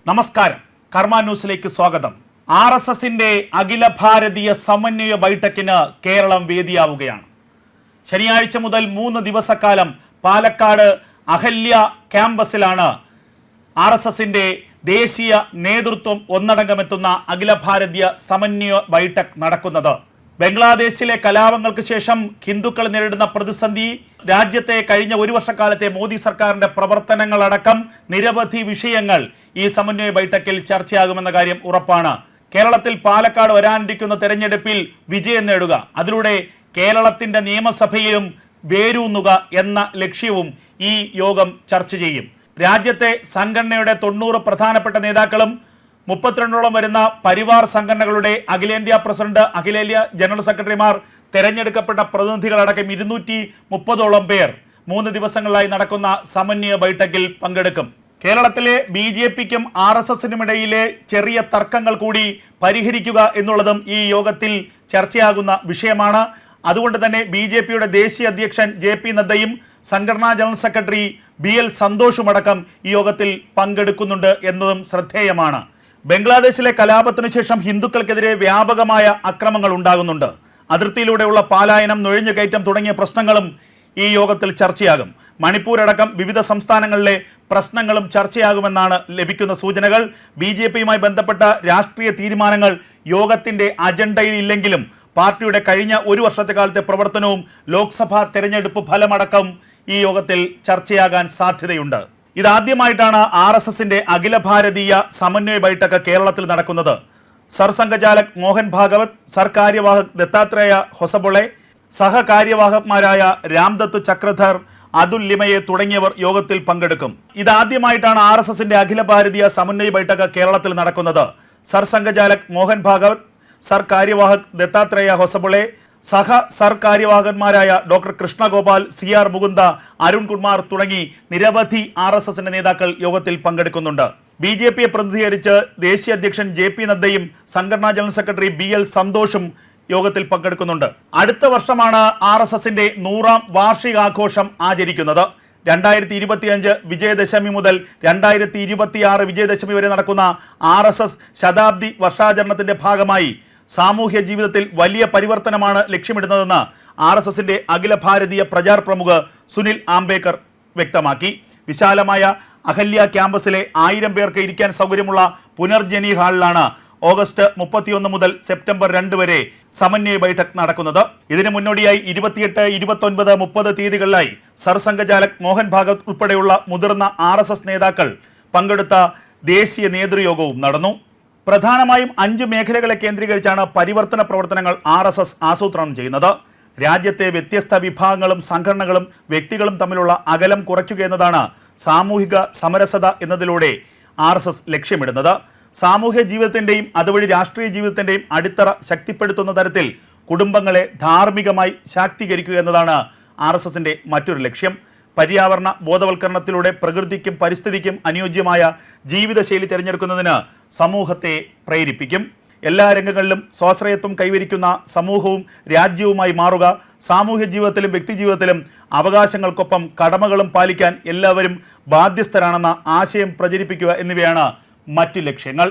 നമസ്കാരം, കർമ്മ ന്യൂസിലേക്ക് സ്വാഗതം. RSSന്റെ അഖില ഭാരതീയ സമന്വയ ബൈഠക്കിന് കേരളം വേദിയാവുകയാണ്. ശനിയാഴ്ച മുതൽ 3 ദിവസക്കാലം പാലക്കാട് അഹല്യ ക്യാമ്പസിലാണ് RSSന്റെ ദേശീയ നേതൃത്വം ഒന്നടങ്കമെത്തുന്ന അഖില ഭാരതീയ സമന്വയ ബൈഠക് നടക്കുന്നത്. ബംഗ്ലാദേശിലെ കലാപങ്ങൾക്ക് ശേഷം ഹിന്ദുക്കൾ നേരിടുന്ന പ്രതിസന്ധി, രാജ്യത്തെ കഴിഞ്ഞ ഒരു വർഷക്കാലത്തെ മോദി സർക്കാരിന്റെ പ്രവർത്തനങ്ങളടക്കം നിരവധി വിഷയങ്ങൾ ഈ സമന്വയ ബൈഠക്കിൽ ചർച്ചയാകുമെന്ന കാര്യം ഉറപ്പാണ്. കേരളത്തിൽ പാലക്കാട് വരാനിരിക്കുന്ന തെരഞ്ഞെടുപ്പിൽ വിജയം നേടുക, അതിലൂടെ കേരളത്തിന്റെ നിയമസഭയിലും വേരൂന്നുക എന്ന ലക്ഷ്യവും ഈ യോഗം ചർച്ച ചെയ്യും. രാജ്യത്തെ സംഘടനയുടെ 90 പ്രധാനപ്പെട്ട നേതാക്കളും 32ഓളം വരുന്ന പരിവാർ സംഘടനകളുടെ അഖിലേന്ത്യാ പ്രസിഡന്റ്, അഖിലേന്ത്യാ ജനറൽ സെക്രട്ടറിമാർ, തെരഞ്ഞെടുക്കപ്പെട്ട പ്രതിനിധികളടക്കം 230ഓളം പേർ 3 ദിവസങ്ങളിലായി നടക്കുന്ന സമന്വയ ബൈഠക്കിൽ പങ്കെടുക്കും. കേരളത്തിലെ BJPക്കും RSSനും ഇടയിലെ ചെറിയ തർക്കങ്ങൾ കൂടി പരിഹരിക്കുക എന്നുള്ളതും ഈ യോഗത്തിൽ ചർച്ചയാകുന്ന വിഷയമാണ്. അതുകൊണ്ട് തന്നെ BJPയുടെ ദേശീയ അധ്യക്ഷൻ JP നദ്ദയും സംഘടനാ ജനറൽ സെക്രട്ടറി BL സന്തോഷുമടക്കം ഈ യോഗത്തിൽ പങ്കെടുക്കുന്നുണ്ട് എന്നതും ശ്രദ്ധേയമാണ്. ബംഗ്ലാദേശിലെ കലാപത്തിനു ശേഷം ഹിന്ദുക്കൾക്കെതിരെ വ്യാപകമായ അക്രമങ്ങൾ ഉണ്ടാകുന്നുണ്ട്. അതിർത്തിയിലൂടെയുള്ള പാലായനം, നുഴഞ്ഞുകയറ്റം തുടങ്ങിയ പ്രശ്നങ്ങളും ഈ യോഗത്തിൽ ചർച്ചയാകും. മണിപ്പൂർ അടക്കം വിവിധ സംസ്ഥാനങ്ങളിലെ പ്രശ്നങ്ങളും ചർച്ചയാകുമെന്നാണ് ലഭിക്കുന്ന സൂചനകൾ. BJPയുമായി ബന്ധപ്പെട്ട രാഷ്ട്രീയ തീരുമാനങ്ങൾ യോഗത്തിന്റെ അജണ്ടയിൽ ഇല്ലെങ്കിലും പാർട്ടിയുടെ കഴിഞ്ഞ ഒരു വർഷത്തെ കാലത്തെ പ്രവർത്തനവും ലോക്സഭാ തെരഞ്ഞെടുപ്പ് ഫലമടക്കം ഈ യോഗത്തിൽ ചർച്ചയാകാൻ സാധ്യതയുണ്ട്. ഇതാദ്യമായിട്ടാണ് RSSന്റെ അഖില ഭാരതീയ സമന്വയ ബൈഠക് കേരളത്തിൽ നടക്കുന്നത്. സർസംഘചാലക് മോഹൻ ഭാഗവത്, സർകാര്യവാഹക് ദത്താത്രേയ ഹൊസബൊളെ, സഹകാര്യവാഹകന്മാരായ രാംദത്ത് ചക്രധർ, അതുൽ ലിമയെ തുടങ്ങിയവർ യോഗത്തിൽ പങ്കെടുക്കും. ഇതാദ്യമായിട്ടാണ് RSSന്റെ അഖില ഭാരതീയ സമന്വയ ബൈഠക് കേരളത്തിൽ നടക്കുന്നത്. സർസംഘചാലക് മോഹൻ ഭാഗവത്, സർകാര്യവാഹക് ദത്താത്രേയ ഹൊസബൊളെ, സർകാര്യവാഹകന്മാരായ ഡോക്ടർ കൃഷ്ണഗോപാൽ, CR മുകുന്ദ, അരുൺ കുമാർ തുടങ്ങി നിരവധി RSSന്റെ നേതാക്കൾ യോഗത്തിൽ പങ്കെടുക്കുന്നുണ്ട്. BJPയെ പ്രതിനിധീകരിച്ച് ദേശീയ അധ്യക്ഷൻ JP നദ്ദയും സംഘടനാ ജനറൽ സെക്രട്ടറി BL സന്തോഷും യോഗത്തിൽ പങ്കെടുക്കുന്നുണ്ട്. അടുത്ത വർഷമാണ് RSSന്റെ 100ാം വാർഷികാഘോഷം ആചരിക്കുന്നത്. 2025 വിജയദശമി മുതൽ 2026 വിജയദശമി വരെ നടക്കുന്ന RSS ശതാബ്ദി വർഷാചരണത്തിന്റെ ഭാഗമായി സാമൂഹ്യ ജീവിതത്തിൽ വലിയ പരിവർത്തനമാണ് ലക്ഷ്യമിടുന്നതെന്ന് RSSന്റെ അഖില ഭാരതീയ പ്രചാർ പ്രമുഖ് സുനിൽ ആംബേക്കർ വ്യക്തമാക്കി. വിശാലമായ അഹല്യ ക്യാമ്പസിലെ 1000 പേർക്ക് ഇരിക്കാൻ സൗകര്യമുള്ള പുനർജനി ഹാളിലാണ് ഓഗസ്റ്റ് 31 മുതൽ സെപ്റ്റംബർ 2 വരെ സമന്വയ ബൈഠക് നടക്കുന്നത്. ഇതിനു മുന്നോടിയായി 28, 29, 30 തീയതികളിലായി സർസംഘചാലക് മോഹൻ ഭാഗവത് ഉൾപ്പെടെയുള്ള മുതിർന്ന RSS നേതാക്കൾ പങ്കെടുത്ത ദേശീയ നേതൃയോഗവും നടന്നു. പ്രധാനമായും 5 മേഖലകളെ കേന്ദ്രീകരിച്ചാണ് പരിവർത്തന പ്രവർത്തനങ്ങൾ RSS ആസൂത്രണം ചെയ്യുന്നത്. രാജ്യത്തെ വ്യത്യസ്ത വിഭാഗങ്ങളും സംഘടനകളും വ്യക്തികളും തമ്മിലുള്ള അകലം കുറയ്ക്കുക എന്നതാണ് സാമൂഹിക സമരസത എന്നതിലൂടെ RSS ലക്ഷ്യമിടുന്നത്. സാമൂഹ്യ ജീവിതത്തിൻ്റെയും അതുവഴി രാഷ്ട്രീയ ജീവിതത്തിൻ്റെയും അടിത്തറ ശക്തിപ്പെടുത്തുന്ന തരത്തിൽ കുടുംബങ്ങളെ ധാർമ്മികമായി ശാക്തീകരിക്കുക എന്നതാണ് RSSന്റെ മറ്റൊരു ലക്ഷ്യം. പര്യാവരണ ബോധവൽക്കരണത്തിലൂടെ പ്രകൃതിക്കും പരിസ്ഥിതിക്കും അനുയോജ്യമായ ജീവിതശൈലി തിരഞ്ഞെടുക്കുന്നതിന് സമൂഹത്തെ പ്രേരിപ്പിക്കും. എല്ലാ രംഗങ്ങളിലും സ്വാശ്രയത്വം കൈവരിക്കുന്ന സമൂഹവും രാജ്യവുമായി മാറുക, സാമൂഹ്യ ജീവിതത്തിലും വ്യക്തിജീവിതത്തിലും അവകാശങ്ങൾക്കൊപ്പം കടമകളും പാലിക്കാൻ എല്ലാവരും ബാധ്യസ്ഥരാണെന്ന ആശയം പ്രചരിപ്പിക്കുക എന്നിവയാണ് മറ്റു ലക്ഷ്യങ്ങൾ.